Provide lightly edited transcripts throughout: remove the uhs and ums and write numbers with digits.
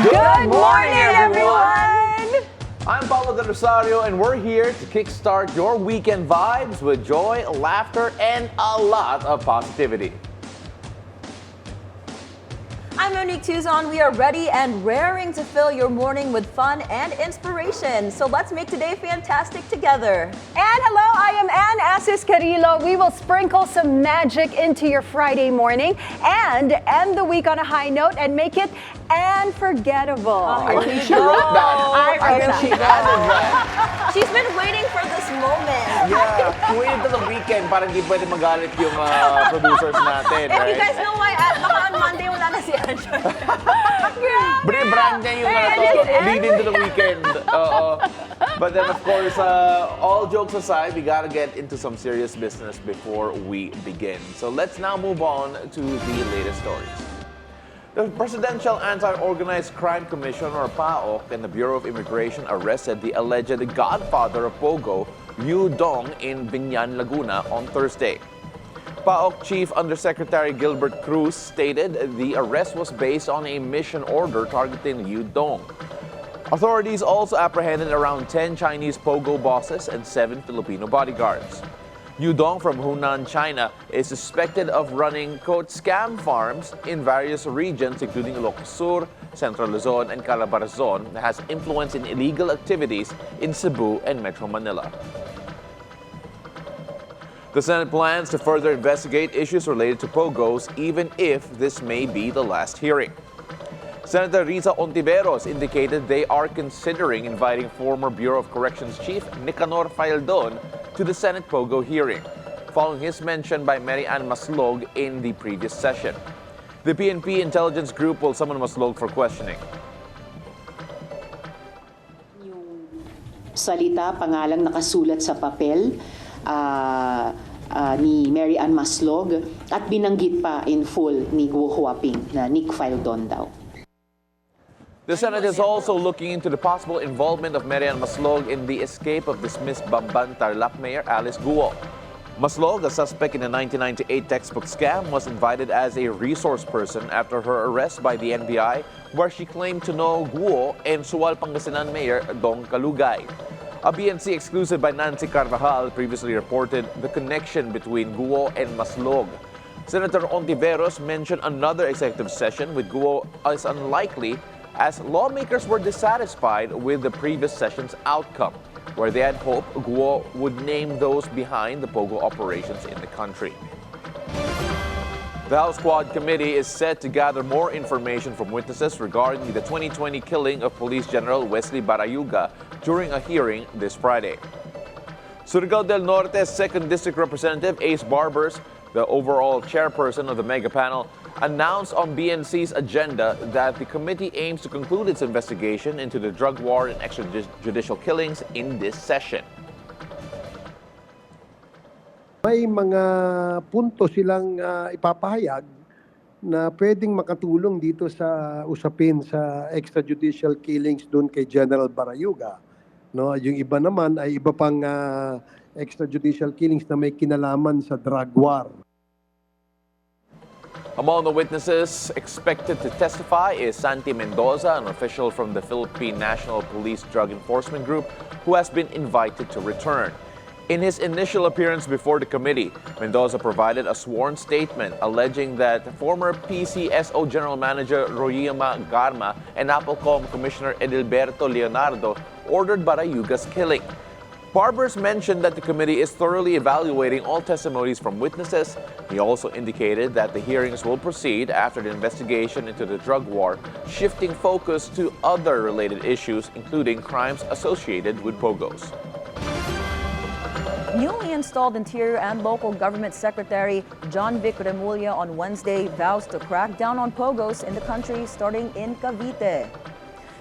Good morning, everyone! I'm Paolo de Rosario, and we're here to kickstart your weekend vibes with joy, laughter, and a lot of positivity. I'm Monique Tuzon. We are ready and raring to fill your morning with fun and inspiration. So let's make today fantastic together. And hello, I am Asis-Carilo. We will sprinkle some magic into your Friday morning and end the week on a high note and make it unforgettable. I think she wrote that. I think she added that. She's been waiting for this moment. Yeah, she waited till the weekend para hindi pwede magalit yung producers natin, If right? you guys know why, baka on Monday wala na si Andrew. Brand niya yung lead into the weekend. But then, of course, all jokes aside, we gotta get into some serious business before we begin. So let's now move on to the latest stories. The Presidential Anti-Organized Crime Commission, or PAOC, and the Bureau of Immigration arrested the alleged godfather of Pogo, Yu Dong, in Binyan, Laguna on Thursday. PAOC Chief Undersecretary Gilbert Cruz stated the arrest was based on a mission order targeting Yu Dong. Authorities also apprehended around 10 Chinese Pogo bosses and 7 Filipino bodyguards. Yu Dong from Hunan, China, is suspected of running, quote, scam farms in various regions, including Ilocos Sur, Central Luzon, and Calabarzon, that has influence in illegal activities in Cebu and Metro Manila. The Senate plans to further investigate issues related to Pogos, even if this may be the last hearing. Senator Risa Ontiveros indicated they are considering inviting former Bureau of Corrections Chief Nicanor Faildon to the Senate Pogo hearing, following his mention by Mary Ann Maslog in the previous session. The PNP intelligence group will summon Maslog for questioning. Yung salita, pangalang nakasulat sa papel ni Mary Ann Maslog at binanggit pa in full ni Guo Huaping na Nick Faildon daw. The Senate is also looking into the possible involvement of Mary Ann Maslog in the escape of dismissed Bamban Tarlac Mayor Alice Guo. Maslog, a suspect in a 1998 textbook scam, was invited as a resource person after her arrest by the NBI, where she claimed to know Guo and Sual Pangasinan Mayor Dong Kalugay. A BNC exclusive by Nancy Carvajal previously reported the connection between Guo and Maslog. Senator Ontiveros mentioned another executive session with Guo as unlikely, as lawmakers were dissatisfied with the previous session's outcome, where they had hoped Guo would name those behind the Pogo operations in the country. The House Quad Committee is set to gather more information from witnesses regarding the 2020 killing of Police General Wesley Barayuga during a hearing this Friday. Surigao del Norte's 2nd District Representative Ace Barbers, the overall chairperson of the mega panel, announced on BNC's agenda that the committee aims to conclude its investigation into the drug war and extrajudicial killings in this session. May mga punto silang ipapahayag na pwedeng makatulong dito sa usapin sa extrajudicial killings doon kay General Barayuga. No, yung iba naman ay iba pang extrajudicial killings na may kinalaman sa drug war. Among the witnesses expected to testify is Santi Mendoza, an official from the Philippine National Police Drug Enforcement Group, who has been invited to return. In his initial appearance before the committee, Mendoza provided a sworn statement alleging that former PCSO General Manager Royema Garma and Applecom Commissioner Edilberto Leonardo ordered Barayuga's killing. Barbers mentioned that the committee is thoroughly evaluating all testimonies from witnesses. He also indicated that the hearings will proceed after the investigation into the drug war, shifting focus to other related issues, including crimes associated with Pogos. Newly installed Interior and Local Government Secretary John Vic Remulla on Wednesday vows to crack down on Pogos in the country, starting in Cavite.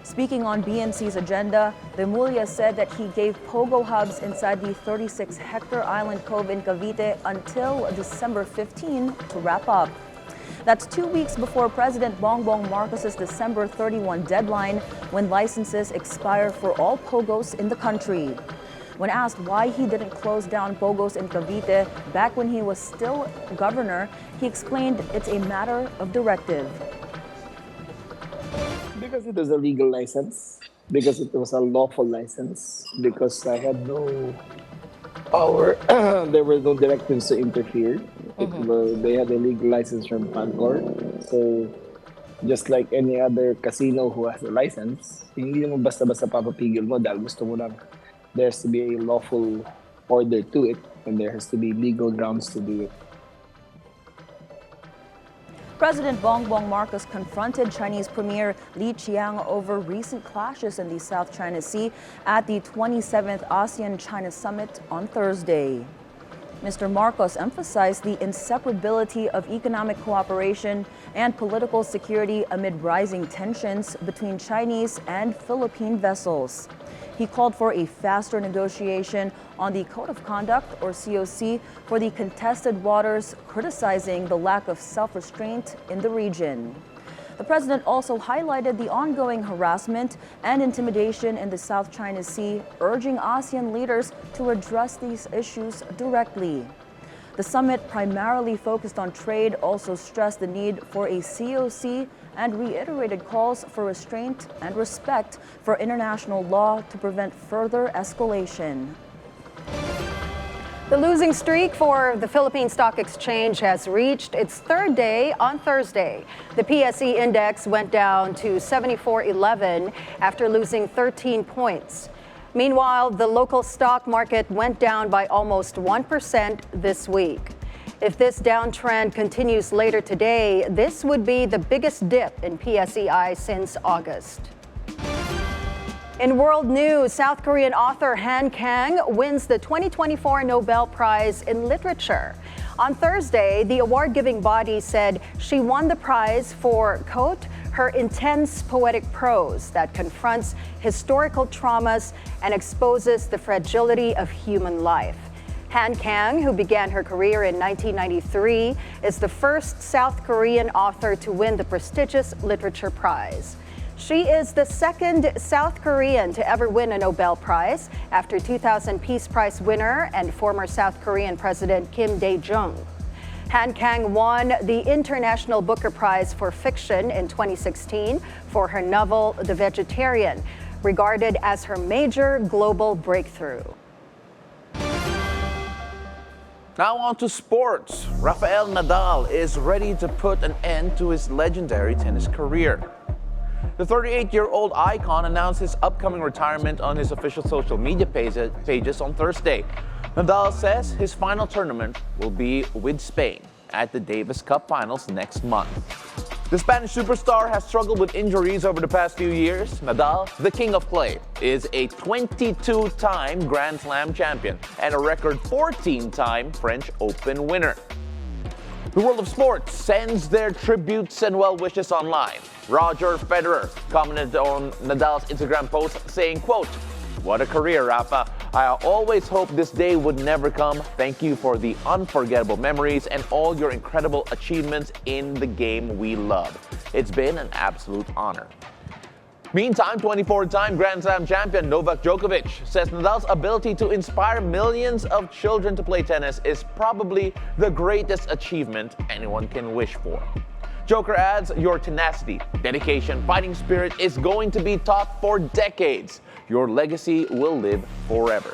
Speaking on BNC's agenda, Remulla said that he gave Pogo hubs inside the 36-hectare island cove in Cavite until December 15 to wrap up. That's 2 weeks before President Bongbong Marcos's December 31 deadline, when licenses expire for all Pogos in the country. When asked why he didn't close down Pogos in Cavite back when he was still governor, he explained it's a matter of directive. because it was a legal license, because it was a lawful license, because I had no power. There were no directives to interfere. They had a legal license from Pancor. So, just like any other casino who has a license, hindi mo basta-basta papapigil mo dahil gusto mo lang. There has to be a lawful order to it, and there has to be legal grounds to do it. President Bongbong Marcos confronted Chinese Premier Li Qiang over recent clashes in the South China Sea at the 27th ASEAN-China Summit on Thursday. Mr. Marcos emphasized the inseparability of economic cooperation and political security amid rising tensions between Chinese and Philippine vessels. He called for a faster negotiation on the Code of Conduct, or COC, for the contested waters, criticizing the lack of self-restraint in the region. The president also highlighted the ongoing harassment and intimidation in the South China Sea, urging ASEAN leaders to address these issues directly. The summit, primarily focused on trade, also stressed the need for a COC and reiterated calls for restraint and respect for international law to prevent further escalation. The losing streak for the Philippine Stock Exchange has reached its third day on Thursday. The PSE index went down to 74.11 after losing 13 points. Meanwhile, the local stock market went down by almost 1% this week. If this downtrend continues later today, this would be the biggest dip in PSEI since August. In world news, South Korean author Han Kang wins the 2024 Nobel Prize in Literature. On Thursday, the award-giving body said she won the prize for, quote, her intense poetic prose that confronts historical traumas and exposes the fragility of human life. Han Kang, who began her career in 1993, is the first South Korean author to win the prestigious Literature Prize. She is the second South Korean to ever win a Nobel Prize after 2000 Peace Prize winner and former South Korean President Kim Dae-jung. Han Kang won the International Booker Prize for Fiction in 2016 for her novel The Vegetarian, regarded as her major global breakthrough. Now on to sports. Rafael Nadal is ready to put an end to his legendary tennis career. The 38-year-old icon announced his upcoming retirement on his official social media pages on Thursday. Nadal says his final tournament will be with Spain at the Davis Cup Finals next month. The Spanish superstar has struggled with injuries over the past few years. Nadal, the king of clay, is a 22-time Grand Slam champion and a record 14-time French Open winner. The world of sports sends their tributes and well wishes online. Roger Federer commented on Nadal's Instagram post saying, quote, "What a career, Rafa. I always hoped this day would never come. Thank you for the unforgettable memories and all your incredible achievements in the game we love. It's been an absolute honor." Meantime, 24-time Grand Slam champion Novak Djokovic says Nadal's ability to inspire millions of children to play tennis is probably the greatest achievement anyone can wish for. Joker adds, "Your tenacity, dedication, fighting spirit is going to be taught for decades. Your legacy will live forever."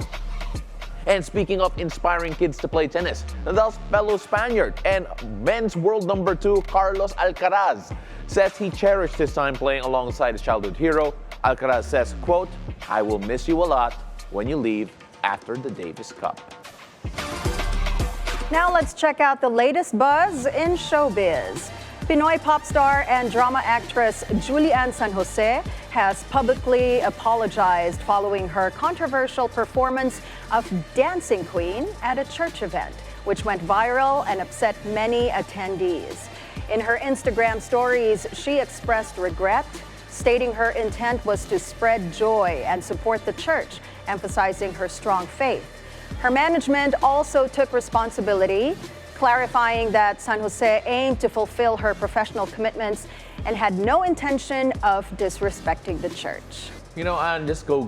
And speaking of inspiring kids to play tennis, Nadal's fellow Spaniard and men's world number 2 Carlos Alcaraz says he cherished his time playing alongside his childhood hero. Alcaraz says, quote, "I will miss you a lot when you leave after the Davis Cup." Now let's check out the latest buzz in showbiz. Pinoy pop star and drama actress Julian San Jose has publicly apologized following her controversial performance of Dancing Queen at a church event, which went viral and upset many attendees. In her Instagram stories, she expressed regret, stating her intent was to spread joy and support the church, emphasizing her strong faith. Her management also took responsibility, clarifying that San Jose aimed to fulfill her professional commitments and had no intention of disrespecting the church. You know, and just go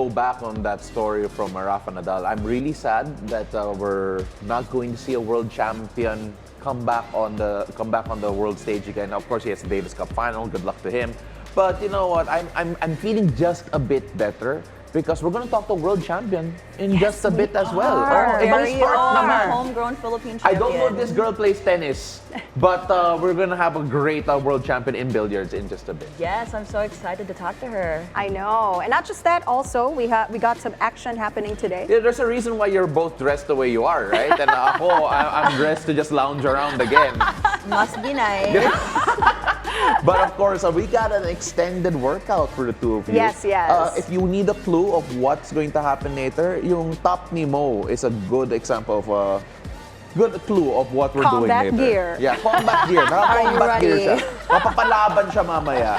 back on that story from Rafa Nadal. I'm really sad that we're not going to see a world champion come back on the world stage again. Of course, he has the Davis Cup final. Good luck to him. But you know what? I'm feeling just a bit better because we're gonna talk to world champion in just a bit as well. Ibang Very sport naman. homegrown Philippine I champion. don't know if this girl plays tennis, but we're gonna have a great world champion in billiards in just a bit. Yes, I'm so excited to talk to her. I know. And not just that, also, we got some action happening today. Yeah, there's a reason why you're both dressed the way you are, right? And I'm dressed to just lounge around again. Must be nice. But of course, we got an extended workout for the two of you. Yes, yes. If you need a clue of what's going to happen later, yung top ni Mo is a good example of a good clue of what we're Combat doing later. gear. Yeah, combat gear. Naka-combat gear siya. Mapapalaban siya mamaya.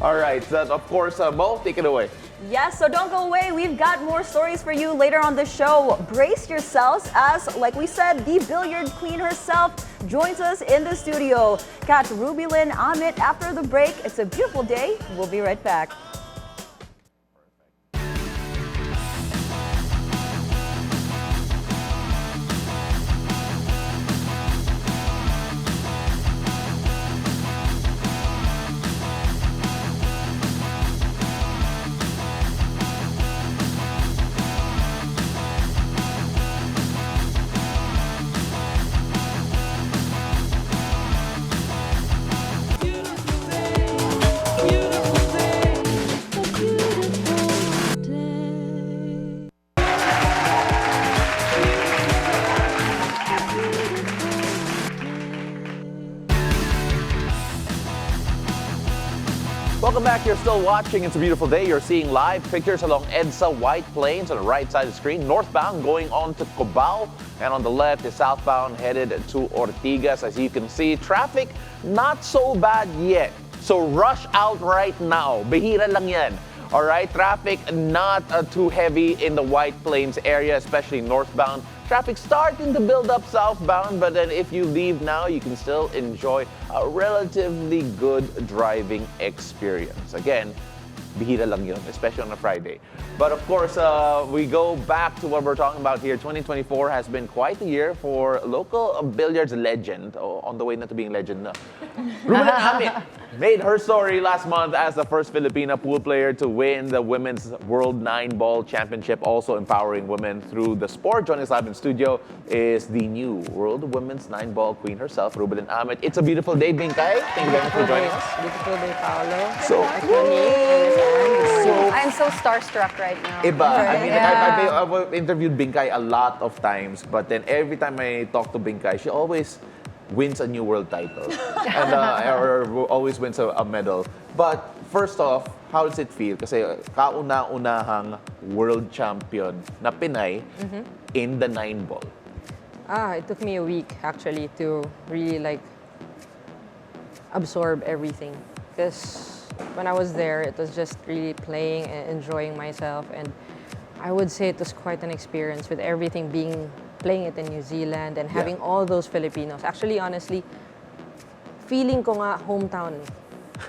All right, so of course, Mo, take it away. Yes, so don't go away. We've got more stories for you later on the show. Brace yourselves as, like we said, the billiard queen herself joins us in the studio. Catch Rubilen Amit after the break. It's a beautiful day. We'll be right back. Welcome back. You're still watching It's a Beautiful Day. You're seeing live pictures along EDSA White Plains on the right side of the screen. Northbound going on to Cubao. And on the left is southbound headed to Ortigas. As you can see, traffic not so bad yet. So rush out right now. Bihira lang yan. All right, traffic not too heavy in the White Plains area, especially northbound. Traffic starting to build up southbound, but then if you leave now, you can still enjoy a relatively good driving experience. Again, bihira lang yun, especially on a Friday. But of course, we go back to what we're talking about here. 2024 has been quite a year for local billiards legend, on the way not to being legend na. Rubilen Amit made her story last month as the first Filipina pool player to win the Women's World 9-Ball Championship, also empowering women through the sport. Joining us live in studio is the new World Women's 9-Ball Queen herself, Rubilen Amit. It's a beautiful day, Bingkay. Thank you very much for joining us. Beautiful day, Paolo. So, I'm so starstruck right now. Iba. I mean, Yeah. I've interviewed Bingkay a lot of times, but then every time I talk to Bingkay, she always wins a new world title and or always wins a medal. But first off, how does it feel? Kasi kauna-unahang world champion na Pinay in the 9-ball. It took me a week actually to really absorb everything. Because when I was there, it was just really playing and enjoying myself. And I would say it was quite an experience with everything playing it in New Zealand and having all those Filipinos. Actually, honestly, feeling ko nga hometown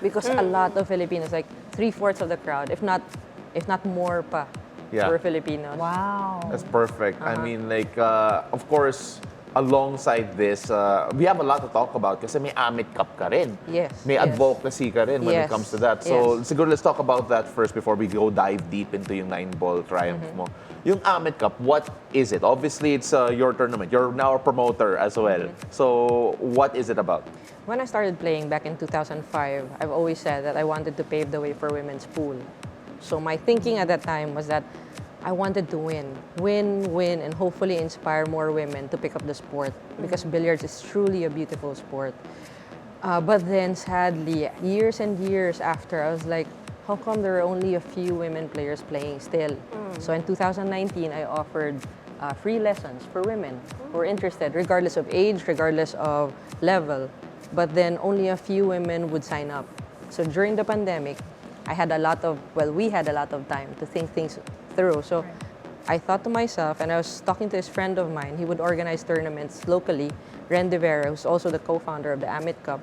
because a lot of Filipinos, like 3/4 of the crowd, if not more pa, were Filipinos. Wow. That's perfect. I mean, of course, alongside this, we have a lot to talk about kasi may Amit Cup ka rin. Yes. May advocacy ka rin when it comes to that. So, siguro let's talk about that first before we go dive deep into yung 9-ball triumph mo. Yung Amit Cup, what is it? Obviously, it's your tournament. You're now a promoter as well. So, what is it about? When I started playing back in 2005, I've always said that I wanted to pave the way for women's pool. So my thinking at that time was that I wanted to win, and hopefully inspire more women to pick up the sport because billiards is truly a beautiful sport. But then sadly, years and years after, I was like, how come there are only a few women players playing still? So in 2019, I offered free lessons for women who were interested, regardless of age, regardless of level. But then only a few women would sign up. So during the pandemic, we had a lot of time to think things through. So I thought to myself, and I was talking to this friend of mine, he would organize tournaments locally, Ren De Vera, who's also the co-founder of the Amit Cup,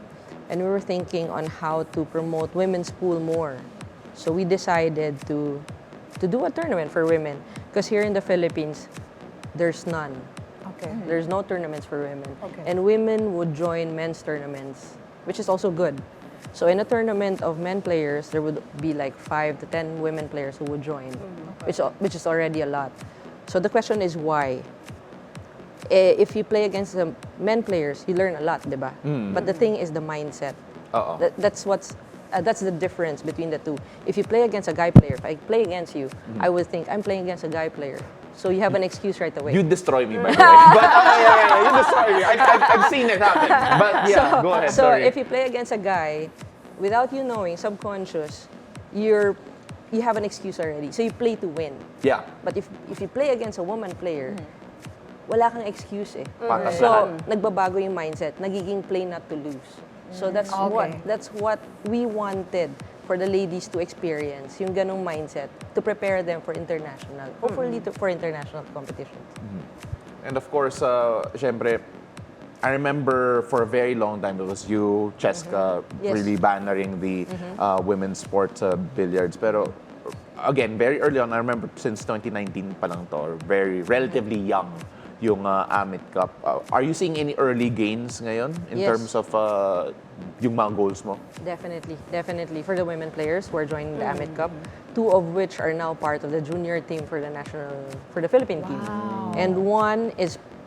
and we were thinking on how to promote women's pool more. So we decided to do a tournament for women, because here in the Philippines, there's none. Okay. There's no tournaments for women. Okay. And women would join men's tournaments, which is also good. So in a tournament of men players, there would be like 5 to 10 women players who would join, which is already a lot. So the question is why? If you play against the men players, you learn a lot, diba? But the thing is the mindset. That's the difference between the two. If you play against a guy player, if I play against you, I would think I'm playing against a guy player. So you have an excuse right away. You destroy me, by the way. But you destroy me. I've seen it happen. But yeah, go ahead. So sorry. if you play against a guy, without you knowing, subconscious, you have an excuse already. So you play to win. Yeah. But if you play against a woman player, wala kang excuse eh. Patas So lahat. nagbabago yung mindset, nagiging play not to lose. So that's what we wanted for the ladies to experience, yung ganong mindset, to prepare them for international, hopefully for international competitions. And of course, syempre, I remember for a very long time it was you, Cheska, Yes. really bannering the women's sport billiards. Pero again, very early on, I remember since 2019 pa lang to, or very relatively young yung Amit Cup. Are you seeing any early gains ngayon in Yes. terms of yung mga goals mo? Definitely. For the women players who are joining the Amit Cup, 2 of which are now part of the junior team for the Philippine team. And one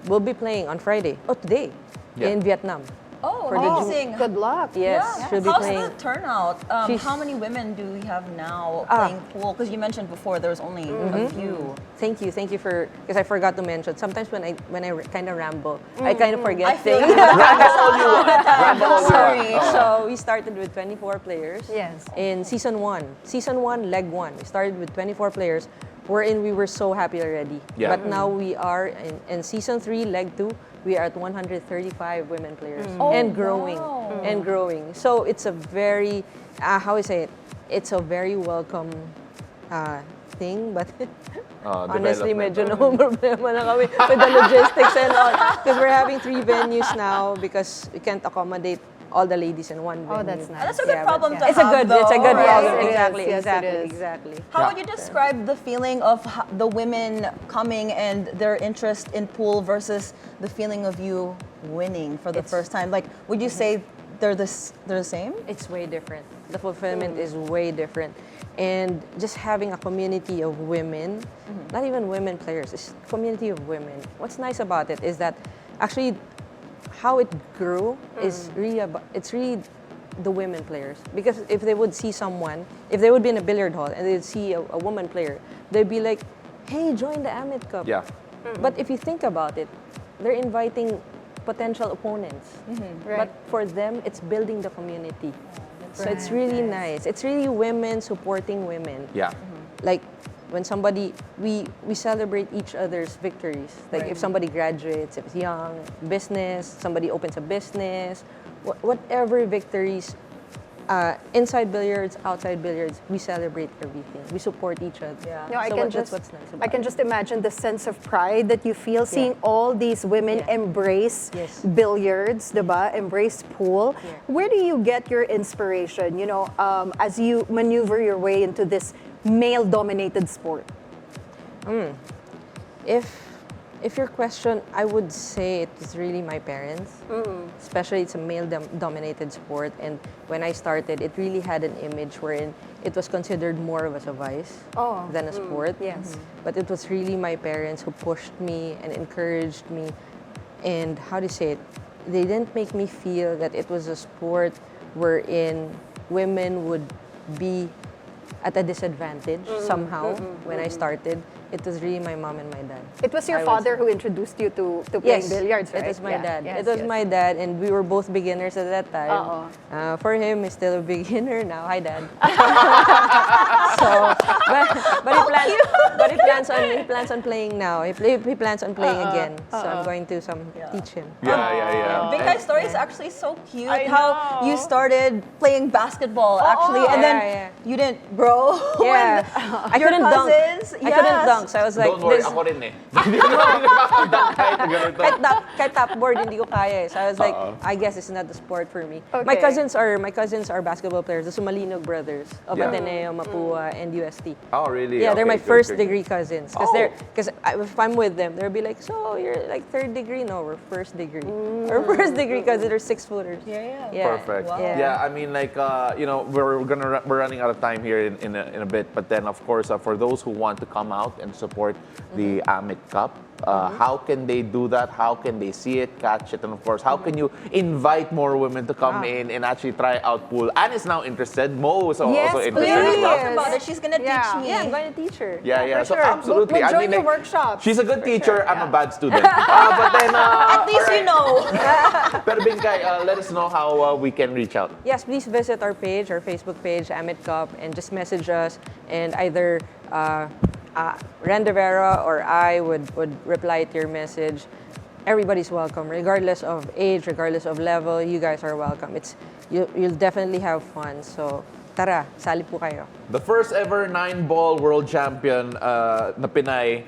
will be playing on Friday, today, in Vietnam. Oh, For the amazing. Good luck. Yes, she'll be How's playing. the turnout? She's- How many women do we have now playing pool? Because you mentioned before there was only a few. Thank you for, because I forgot to mention. Sometimes when I kind of ramble, I kind of forget I feel things. Ramble all you want. Ramble all you Sorry. want. So we started with 24 players. Yes. In season 1. Season 1, leg 1. We started with 24 players, wherein we were so happy already. Yeah. But now we are in season 3, leg 2. We are at 135 women players and growing and growing. So it's a very, how I say it, it's a very welcome thing, but honestly, medyo development. no problema na kami with the logistics and all. Because we're having 3 venues now because we can't accommodate all the ladies in one venue. Oh, that's nice. That's a good problem to It's a have, good, it's a though, good right? problem. Yes, it is. Exactly, Yes, it exactly, is. exactly. How would you describe the feeling of the women coming and their interest in pool versus the feeling of you winning for the first time? Like, would you say they're the same? It's way different. The fulfillment is way different. And just having a community of women, not even women players, it's a community of women. What's nice about it is that actually how it grew is really it's really the women players. Because if they would see someone, if they would be in a billiard hall and they'd see a woman player, they'd be like, hey, join the Amit Cup. Yeah. But if you think about it, they're inviting potential opponents. Right. But for them, it's building the community. So it's really nice. It's really women supporting women. Yeah. Like when somebody, we celebrate each other's victories. Like if somebody graduates, if it's young, business, somebody opens a business, whatever victories, inside billiards, outside billiards, we celebrate everything. We support each other. Yeah. No, I So can that's just what's nice about I can just imagine the sense of pride that you feel seeing all these women Yeah. embrace Yes. billiards, diba? Embrace pool. Yeah. Where do you get your inspiration? You know, as you maneuver your way into this male-dominated sport. If your question, I would say it was really my parents. Especially it's a male-dominated sport, and when I started, it really had an image wherein it was considered more of as a vice than a sport. Yes. But it was really my parents who pushed me and encouraged me, and how to say it, they didn't make me feel that it was a sport wherein women would be at a disadvantage somehow when I started. It was really my mom and my dad. It was your I would father who introduced you to playing billiards, right? It was my Yeah. dad. Yes, It was yes. my dad, and we were both beginners at that time. For him, he's still a beginner now. Hi, Dad. So, but he plans on playing now. He plans on playing again. So I'm going to teach him. Yeah. Big Guy's story is actually so cute. I How know. you started playing basketball, actually, and then you didn't grow. Yeah. when I your couldn't dunk. cousins, I couldn't dunk. So I was like, Don't worry, this, ako rin eh. Hindi naman nakakadunk kahit ganito. kahit top board, hindi ko kaya eh. So I was like, I guess it's not the sport for me. Okay. My cousins are basketball players, the Sumalinog brothers of Ateneo, Mapua, and UST. Oh, really? Yeah, they're Okay, my good, first good. degree cousins. Because if I'm with them, they'll be like, so you're like third degree? No, we're first degree. We're first degree because they're 6-footers. Yeah. Perfect. Wow. Yeah, I mean, like, we're running out of time here in a bit. But then, of course, for those who want to come out and support the Amit Cup, how can they do that? How can they see it, catch it, and of course, how can you invite more women to come in and actually try out pool? Anne is now interested. Mo is Yes, also please. interested as well. Yes. About it. She's gonna teach me. Yeah, I'm going to teach her. Yeah. For So sure. absolutely. We'll join your like, workshops. she's a good teacher. I'm a bad student. But then, At least you know. Pero Bingkay, let us know how we can reach out. Yes, please visit our page, our Facebook page, Amit Cup, and just message us. And either Rendevera or I would reply to your message. Everybody's welcome, regardless of age, regardless of level. You guys are welcome. You'll definitely have fun. So tara, sali po kayo. The first ever 9-ball world champion na Pinay.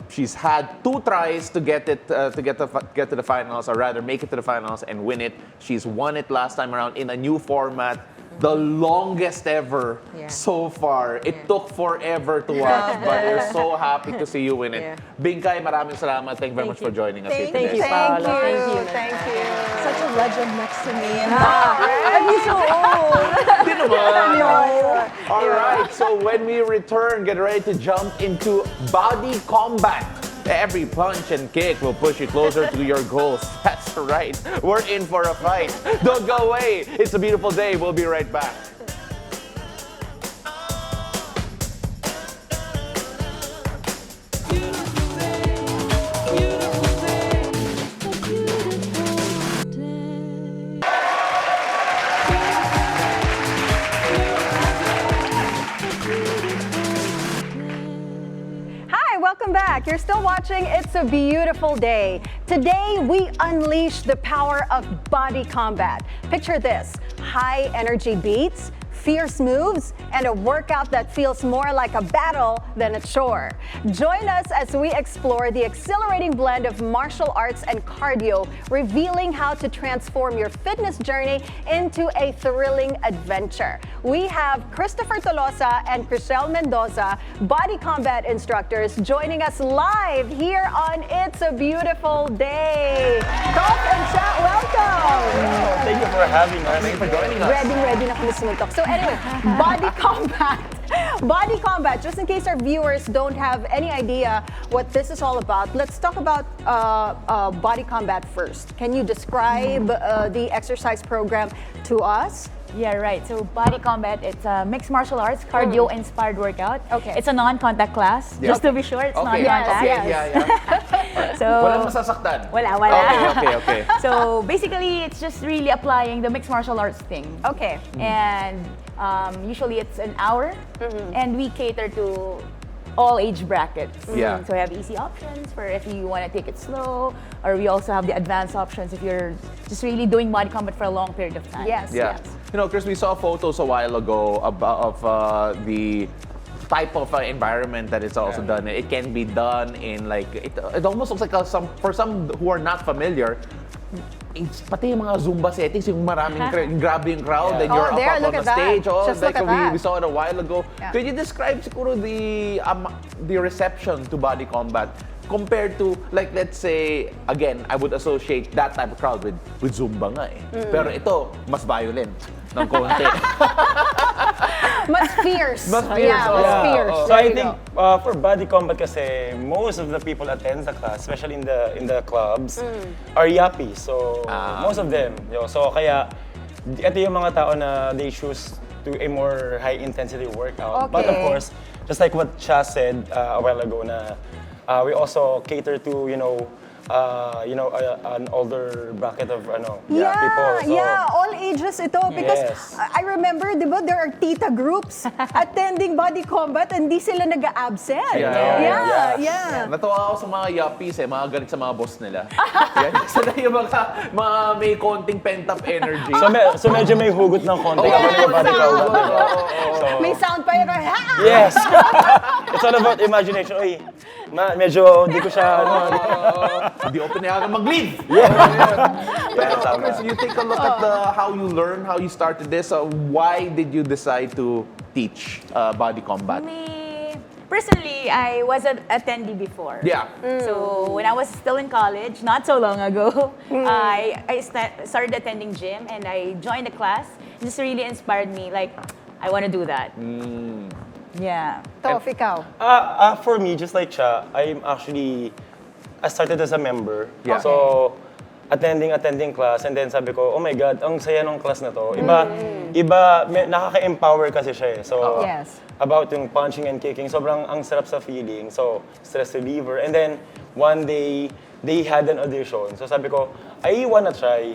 She's had 2 tries to get to the finals, or rather make it to the finals and win it. She's won it last time around in a new format. The longest ever so far. It took forever to watch, but we're so happy to see you win it. Yeah. Bingkay, maraming salamat. Thank you very much for joining us here Thank today. you, Paolo. Thank you. Such a legend next to me. I'd be so old. Di naman. All right, so when we return, get ready to jump into body combat. Every punch and kick will push you closer to your goals. That's right. We're in for a fight. Don't go away. It's a beautiful day. We'll be right back. Welcome back. You're still watching It's a Beautiful Day. Today, we unleash the power of body combat. Picture this: high energy beats, fierce moves, and a workout that feels more like a battle than a chore. Join us as we explore the exhilarating blend of martial arts and cardio, revealing how to transform your fitness journey into a thrilling adventure. We have Christopher Tolosa and Krizhelle Mendoza, body combat instructors, joining us live here on It's a Beautiful Day. Golf and chat, welcome! Thank you for having us. Thank you for joining us. Ready na kami sumutok. So anyway, body combat. Body combat, just in case our viewers don't have any idea what this is all about, let's talk about body combat first. Can you describe the exercise program to us? Yeah, right. So body combat, it's a mixed martial arts, cardio-inspired workout. Okay. It's a non-contact class. Just to be sure, it's non-contact. Yes. So Walang masasaktan. wala. Okay. So basically, it's just really applying the mixed martial arts thing. Okay. And usually it's an hour, and we cater to all age brackets. Yeah. So we have easy options for if you want to take it slow, or we also have the advanced options if you're just really doing body combat for a long period of time. Yes. Yeah. You know, Chris, we saw photos a while ago of the type of environment that it's also done. It can be done in like, it almost looks like for some who are not familiar, it's pati yung mga Zumba settings, yung maraming, yung grabe yung crowd, and you're there, up look on at the that. stage. Just look at that. We saw it a while ago. Yeah. Could you describe siguro the reception to body combat compared to, like, let's say, again, I would associate that type of crowd with Zumba nga eh. Pero ito, mas violent ng konti. Mas fierce. Mas fierce, Yeah, oh. mas Yeah, fierce. So There I you think go. for body combat kasi most of the people attend the class, especially in the clubs, are yappy. So most of them, so kaya ito yung mga tao na they choose to a more high intensity workout. But of Okay. course, just like what Cha said a while ago na we also cater to an older bracket of people. So, all ages ito. Because Yes. I remember, di ba, there are tita groups attending body combat and di sila nag-absent. Yeah. Natuwa ako sa mga yuppies mga galit sa mga boss nila. Yan. Sana yung mga may konting pent-up energy. So medyo may hugot ng konti kapag nag-body combat. May sound pa yun. Ha! Yes! It's all about imagination. Uy, medyo hindi ko siya, Hindi ako pinayagan mag-lead. Pero okay, so you take a look at how you learn, how you started this. Why did you decide to teach body combat? Personally, I was an attendee before. Yeah. So when I was still in college, not so long ago, I started attending gym and I joined the class. It just really inspired me. Like, I want to do that. Yeah. Tof, ikaw. For me, just like Cha, I started as a member. Yeah. So, attending class and then sabi ko, oh my God, ang saya ng class na to. Nakaka-empower kasi siya eh. So, Yes. about yung punching and kicking, sobrang ang sarap sa feeling. So, stress reliever. And then, one day, they had an audition. So sabi ko, I wanna try.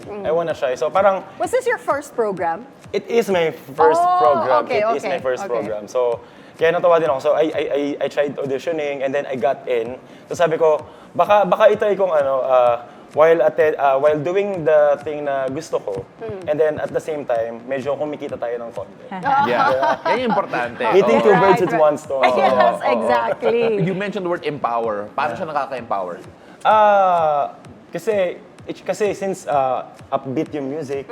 So parang, Was this your first program? it is my first program. okay, It is my first program. So, kaya natawa din ako. So, I tried auditioning and then I got in. So sabi ko, baka itry kong while doing the thing na gusto ko, and then at the same time, medyo kumikita tayo ng konti. Yeah. Yan yung importante. Hitting two birds with Right. one stone. Yes, exactly. You mentioned the word empower. Paano siya nakaka-empower? Kasi since upbeat yung music,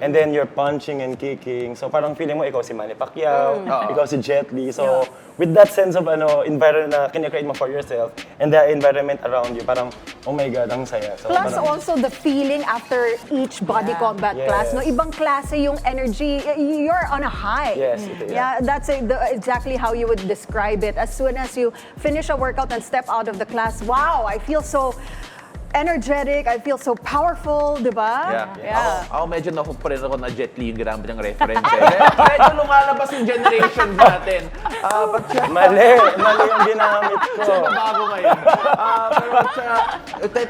and then you're punching and kicking, so parang feeling mo ikaw si Manny Pacquiao, ikaw si Jet Li. So with that sense of environment na kine-create mo for yourself, and the environment around you, parang, oh my God, ang saya. So, Plus parang, also the feeling after each body combat class. No, ibang klase yung energy. You're on a high. Yes, it is. Yeah, that's exactly how you would describe it. As soon as you finish a workout and step out of the class, wow, I feel so energetic, I feel so powerful, di ba? Yeah. Ako medyo nahook pa rin ako na Jet Li yung ginamit ng reference. Medyo lumalabas yung generations natin. mali yung ginamit ko. Bago ngayon.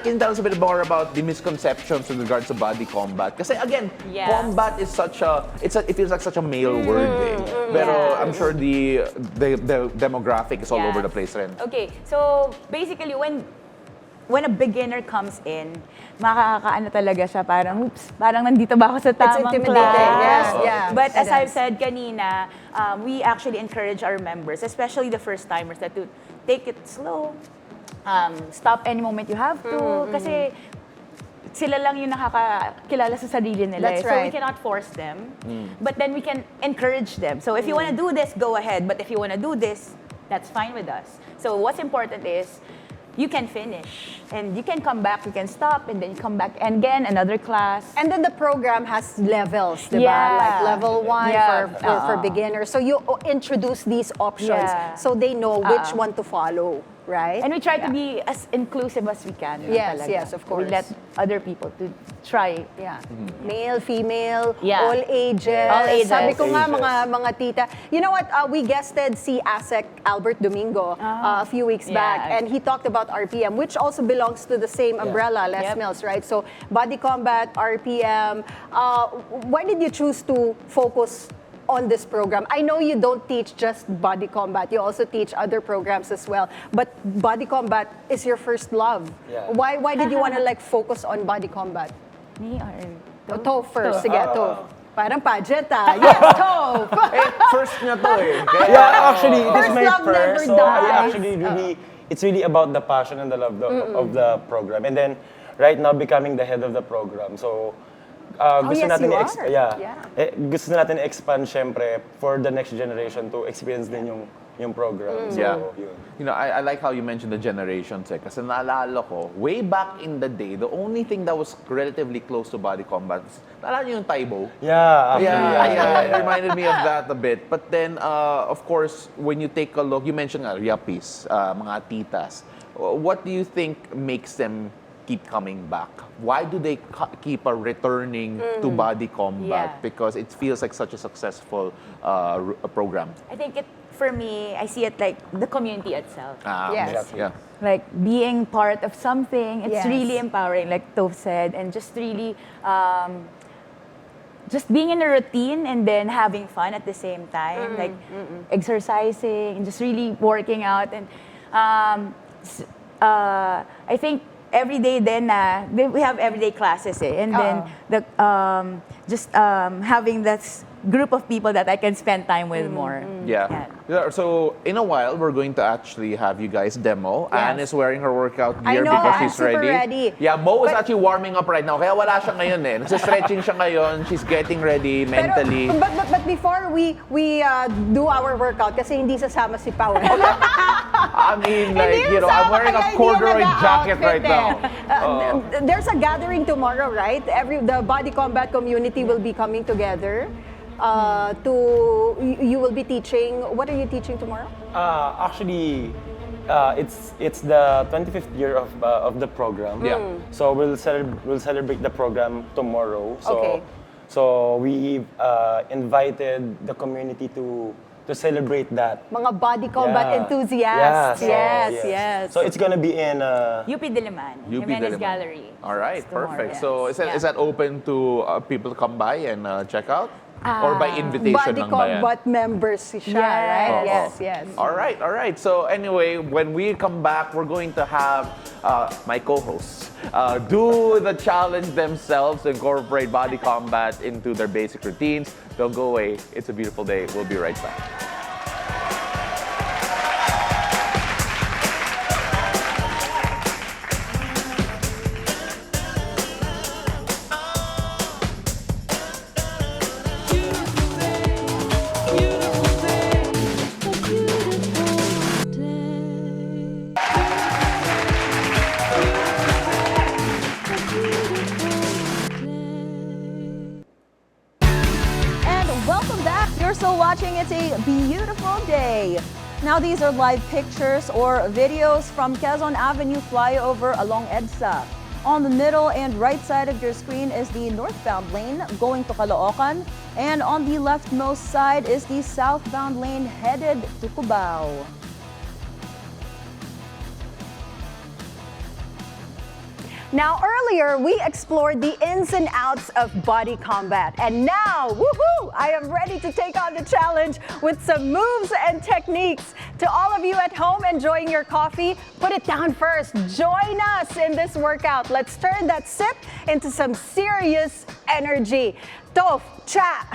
Can you tell us a bit more about the misconceptions with regards to body combat? Kasi again, combat is it feels like such a male word. Pero I'm sure the demographic is all over the place rin. Okay, so basically when a beginner comes in, makakaano talaga siya, parang, oops, parang nandito ba ako sa tamang intimidating. class? Yes, yeah. But It as I've is. said kanina, we actually encourage our members, especially the first-timers, that to take it slow, stop any moment you have to, kasi sila lang yung nakakakilala sa sarili nila. That's So right. we cannot force them, but then we can encourage them. So if you want to do this, go ahead. But if you want to do this, that's fine with us. So what's important is, you can finish, and you can come back, you can stop, and then you come back, and again, another class. And then the program has levels, di ba? Yeah. Like level 1 Yeah. for beginners. So you introduce these options so they know which one to follow, right? And we try to be as inclusive as we can. Yes, talaga. yes, of course. We let other people to try. Yeah. Male, female, Yeah. all ages. All ages. Sabi ko nga, Ages. mga tita. You know what? We guested si ASEC Albert Domingo a few weeks back, and he talked about RPM, which also belongs to the same umbrella, Les Yep. Mills, right? So, body combat, RPM. Why did you choose to focus on this program? I know you don't teach just body combat. You also teach other programs as well. But body combat is your first love. Yeah. Why did you want to focus on body combat? Me or Toph first. Sige, Toph. Parang pageant Yes, Toph! First na to eh. Yeah, actually, it is First my love never first. So dies. it's really about the passion and the love of the program. And then, right now, becoming the head of the program. So, gusto yes, natin you are. gusto natin i-expand syempre for the next generation to experience din yung program. So, yun. You know, I like how you mentioned the generations eh. Kasi naalala ko, way back in the day, the only thing that was relatively close to body combat, naalala niyo yung Taibo? Yeah, actually. It reminded me of that a bit. But then, of course, when you take a look, you mentioned yapis, mga titas. What do you think makes them keep coming back? Why do they keep returning to body combat? Yeah. Because it feels like such a successful program. I think for me, I see it like the community itself. Yes. Yeah. Like being part of something, it's Yes. really empowering, like Toph said, and just really, just being in a routine and then having fun at the same time, like exercising and just really working out. And I think every day then we have everyday classes and then the just having group of people that I can spend time with more. Yeah. Yeah. So in a while, we're going to actually have you guys demo. Yes. Anne is wearing her workout I gear know, because I'm she's super ready. Yeah, Mo is But- actually warming up right now. Kaya wala siya ngayon eh. Nagsa-stretching siya ngayon. She's getting ready mentally. But before we do our workout, kasi hindi sasama si Paolo. I mean, like, Hindi you know, I'm kasama, wearing a kaya hindi corduroy yan jacket nag-outfit right now. There's a gathering tomorrow, right? The body combat community will be coming together. You will be teaching. What are you teaching tomorrow? Actually, it's the 25th year of the program. Yeah. So we'll celebrate the program tomorrow. So Okay. so we invited the community to celebrate that. Mga body combat Yeah. enthusiasts. Yeah, so, Yes. So it's gonna be in UP Diliman, UP Jimenez Diliman. Gallery. All right, It's tomorrow, perfect. yes. So is Yeah. that open to people to come by and check out? Or by invitation Body lang ba yan? combat members siya, Yes. right? Oo. Yes. All right. So anyway, when we come back, we're going to have my co-hosts do the challenge themselves to incorporate body combat into their basic routines. Don't go away. It's a beautiful day. We'll be right back. And welcome back. You're still watching It's a Beautiful Day. Now these are live pictures or videos from Quezon Avenue flyover along EDSA. On the middle and right side of your screen is the northbound lane going to Caloocan, and on the leftmost side is the southbound lane headed to Cubao. Now, earlier, we explored the ins and outs of body combat. And now, woohoo, I am ready to take on the challenge with some moves and techniques. To all of you at home enjoying your coffee, put it down first. Join us in this workout. Let's turn that sip into some serious energy. Tof, cha.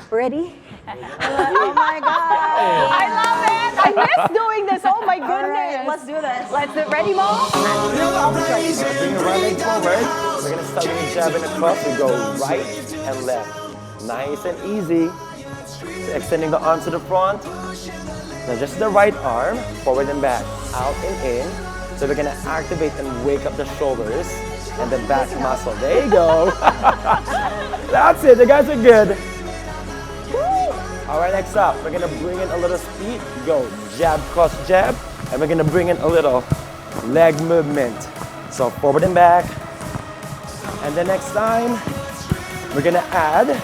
Ready? Oh my God! I love it! I miss doing this. Oh my All goodness. right, let's do this. Let's do ready, Mo? Bring your right leg forward. We're gonna start with a jab and across. We go right and left. Nice and easy. So extending the arms to the front. Now just the right arm, forward and back, out and in. So we're gonna activate and wake up the shoulders and the back muscle. There you go. That's it, you guys are good. All right, next up, we're gonna bring in a little speed. Go jab, cross jab, and we're gonna bring in a little leg movement. So forward and back. And the next time, we're gonna add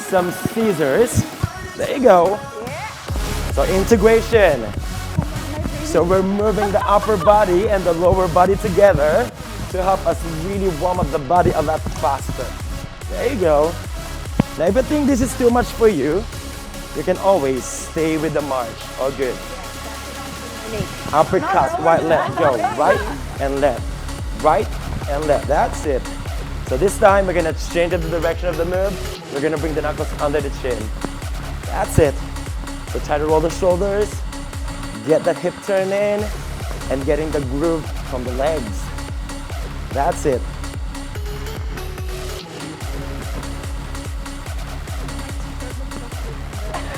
some scissors. There you go. So integration. So we're moving the upper body and the lower body together to help us really warm up the body a lot faster. There you go. Now if you think this is too much for you, you can always stay with the march. All good. Uppercut, right, left, go. Right and left. Right and left. That's it. So this time we're gonna change the direction of the move. We're gonna bring the knuckles under the chin. That's it. So try to roll the shoulders, get the hip turn in, and getting the groove from the legs. That's it.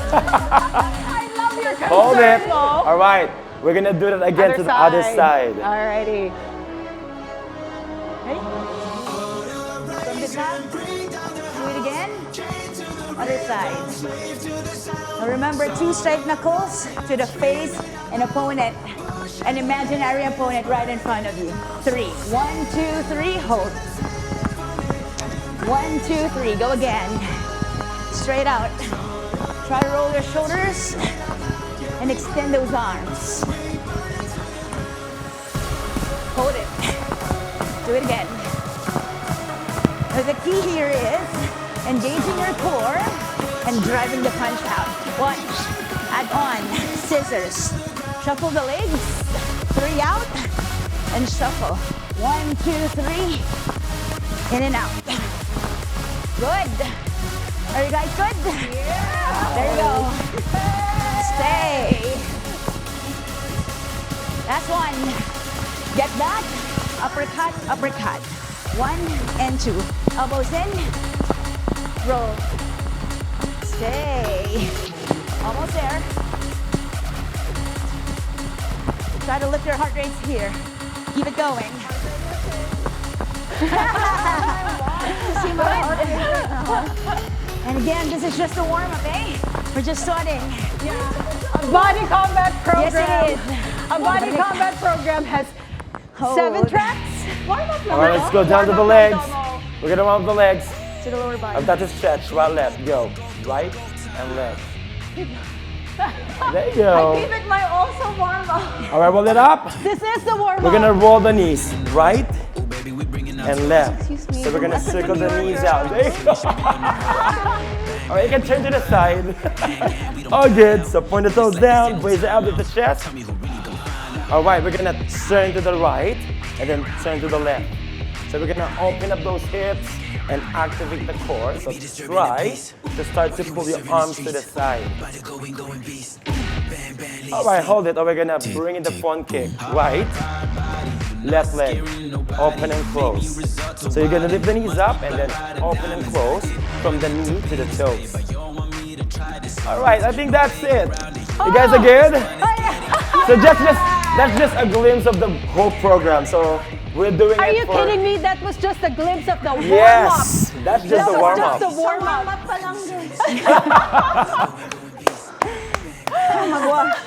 I love your concern, Hold it. Mo. All right. We're gonna do that again to the other side. Alrighty. Ready? From the top. Do it again. Other side. Now remember, 2 straight knuckles to the face and opponent. An imaginary opponent right in front of you. 3. 1, 2, 3. Hold. 1, 2, 3. Go again. Straight out. Try to roll your shoulders and extend those arms. Hold it. Do it again. Now the key here is engaging your core and driving the punch out. 1. Add on. Scissors. Shuffle the legs. 3 out. And shuffle. 1, 2, 3. In and out. Good. Are you guys good? Yeah. There you go. Stay. Last one. Get that. Uppercut, uppercut. 1 and 2. Elbows in. Roll. Stay. Almost there. Try to lift your heart rates here. Keep it going. See my heart rate right now. And again, this is just a warm-up, eh? We're just starting. Yeah. A body combat program. Yes, it is. A body combat program has 7 tracks. Warm-up All right, let's go down to the legs. We're gonna warm up the legs. To the lower body. I've got to stretch. Right, left. Go. Right and left. There you go. I gave it my also warm-up. All right, roll it up. This is the warm-up. We're gonna roll the knees. Right and left. So we're gonna circle the knees out. There you go. All right, you can turn to the side. All good. So point the toes down, raise it out with the chest. All right, we're gonna turn to the right and then turn to the left. So we're gonna open up those hips and activate the core. So try to start to pull your arms to the side. All right, hold it. Or we're gonna bring in the front kick. Right, left leg, open and close. So you're gonna lift the knees up and then open and close from the knee to the toes. All right, I think that's it. You guys are good? So that's just a glimpse of the whole program. So we're doing Are it you for... kidding me? That was just a glimpse of the warm-up. Yes, that's just the warm-up. Just the warm-up. Oh my gosh.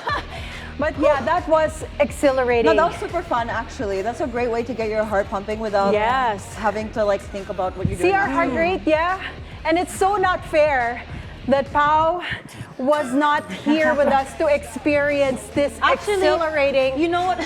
But yeah, that was exhilarating. No, that was super fun actually. That's a great way to get your heart pumping without having to like think about what you're doing. See our heart rate, yeah? And it's so not fair that Pao was not here with us to experience this exhilarating. You know what?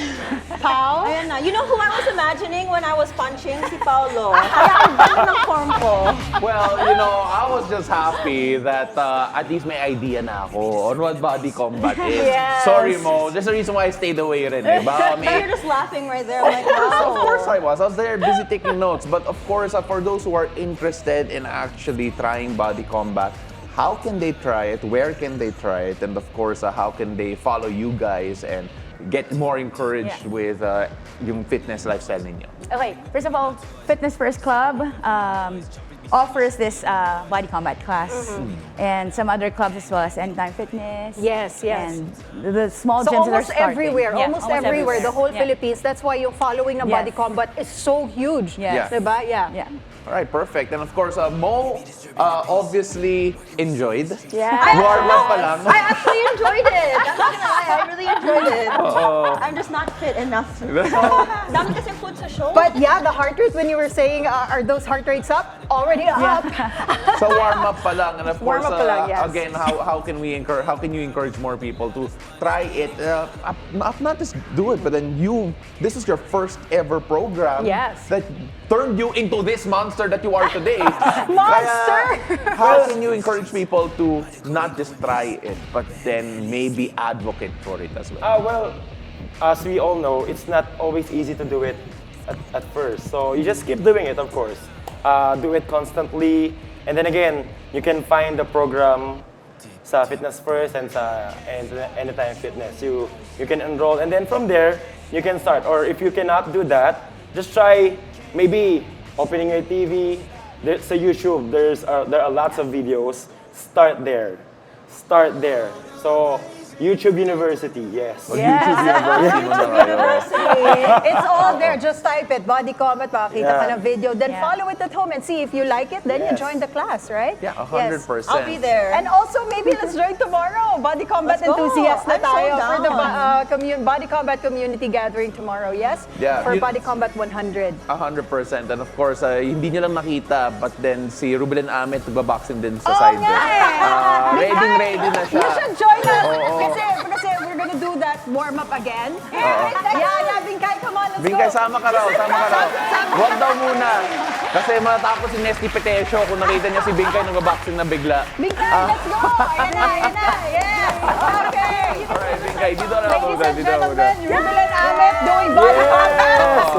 Pao? Ayan na. You know who I was imagining when I was punching? Si Paolo. Kaya ang ganda ng form ko. Well, you know, I was just happy that at least may idea na ako on what body combat is. Yes. Sorry, Mo. There's a reason why I stayed away rin eh. Baka may... You're just laughing right there. I'm like, wow. Of course I was. I was there busy taking notes. But of course, for those who are interested in actually trying body combat, how can they try it? Where can they try it? And of course, how can they follow you guys and get more encouraged with yung fitness lifestyle ninyo? Okay, first of all, Fitness First Club offers this body combat class and some other clubs as well as Anytime Fitness. Yes, yes. And the small So gyms that are almost starting. everywhere, Yeah, almost everywhere, the whole Yeah. Philippines. That's why yung following ng body Yes. combat is so huge. Yes. Diba? Yeah. Yeah. All right, perfect. And of course, Mo obviously enjoyed. Yeah. Warm-up pa lang. I actually enjoyed it. I'm not gonna lie, I really enjoyed it. I'm just not fit enough. So, dami kasi food sa show. But yeah, the heart rate, when you were saying, are those heart rates up? Already up. So warm-up pa lang. And of course, Warm-up pa lang, yes. again, how can you encourage more people to try it? Not just do it, but then this is your first ever program Yes. that turned you into this monster that you are today. Monster! Kaya, how can you encourage people to not just try it, but then maybe advocate for it as well? Well, as we all know, it's not always easy to do it at first. So you just keep doing it, of course. Do it constantly. And then again, you can find the program sa Fitness First and sa Anytime Fitness. You can enroll, and then from there, you can start. Or if you cannot do that, just try maybe opening your TV. There's a YouTube. There are lots of videos. Start there. So YouTube University, yes. YouTube University mo na kayo. It's all there. Just type it. Body combat, makakita ka Yeah. ng video. Then Yeah. follow it at home and see if you like it. Then you Yes. join the class, right? Yeah, Yes. 100%. I'll be there. And also, maybe let's join tomorrow. Body combat Let's go. enthusiasts na I'm so tayo for the down. body combat community gathering tomorrow. Yes? Yeah. For You- Body Combat 100. 100%. And of course, hindi nyo lang nakita, but then si Rubilen Amit nagbaboxing din sa side. Ready na siya. You should join us. Oo. Kasi we're gonna do that warm-up again. Yeah, Bingkay, come on, let's Bingkay, go. sama ka raw. Huwag daw muna. Kasi matatapos si Nesty Petesio kung nakita niya si Bingkay nagbaboxing na bigla. Bingkay, let's go. Ayan na. Yes. Okay. Alright, Bingkay, dito na ako. Ladies and gentlemen, Rubilen Amit doing body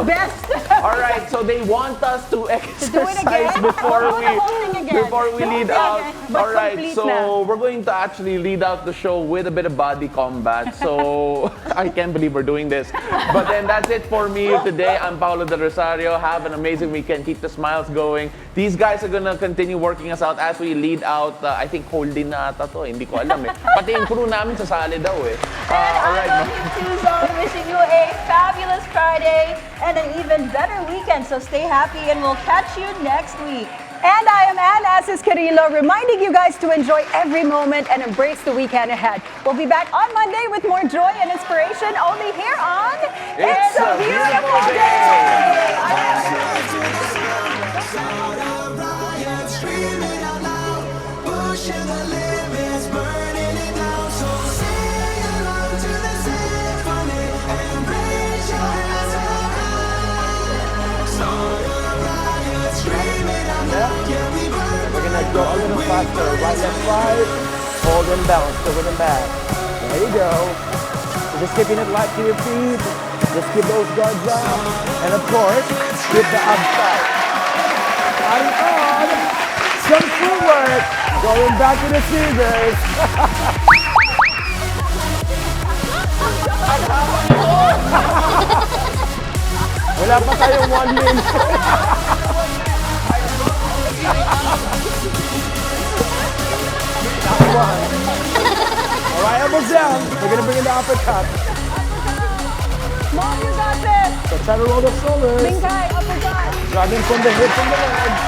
best. Alright, so they want us to do it exercise again? before Don't do the whole thing again. before we Don't lead do it out. again, but Alright, complete so na. we're going to actually lead out the show with a bit of body combat. So I can't believe we're doing this. But then that's it for me today. I'm Paolo de Rosario. Have an amazing weekend. Keep the smiles going. These guys are gonna continue working us out as we lead out. I think holding na ata to. Hindi ko alam eh. Pati yung crew namin sasali daw eh. Alright. I'm Tuzon, wishing you a fabulous Friday and an even better weekend. So stay happy and we'll catch you next week. And I am Asis-Carilo, reminding you guys to enjoy every moment and embrace the weekend ahead. We'll be back on Monday with more joy and inspiration only here on It's a Beautiful Day! We're gonna go a little faster. Right, left, right. Hold and bounce. Go with and back. There you go. So just keeping it light to your feet. Just keep those guards up. And of course, keep the abs tight. And on. Some footwork. Going back to the scissors. Wala pa tayong 1 minute. All right, elbows down. We're going to bring in the uppercut. Mom, you got this. So try to roll the shoulders. Bingkay, uppercut. Driving from the hips and the legs.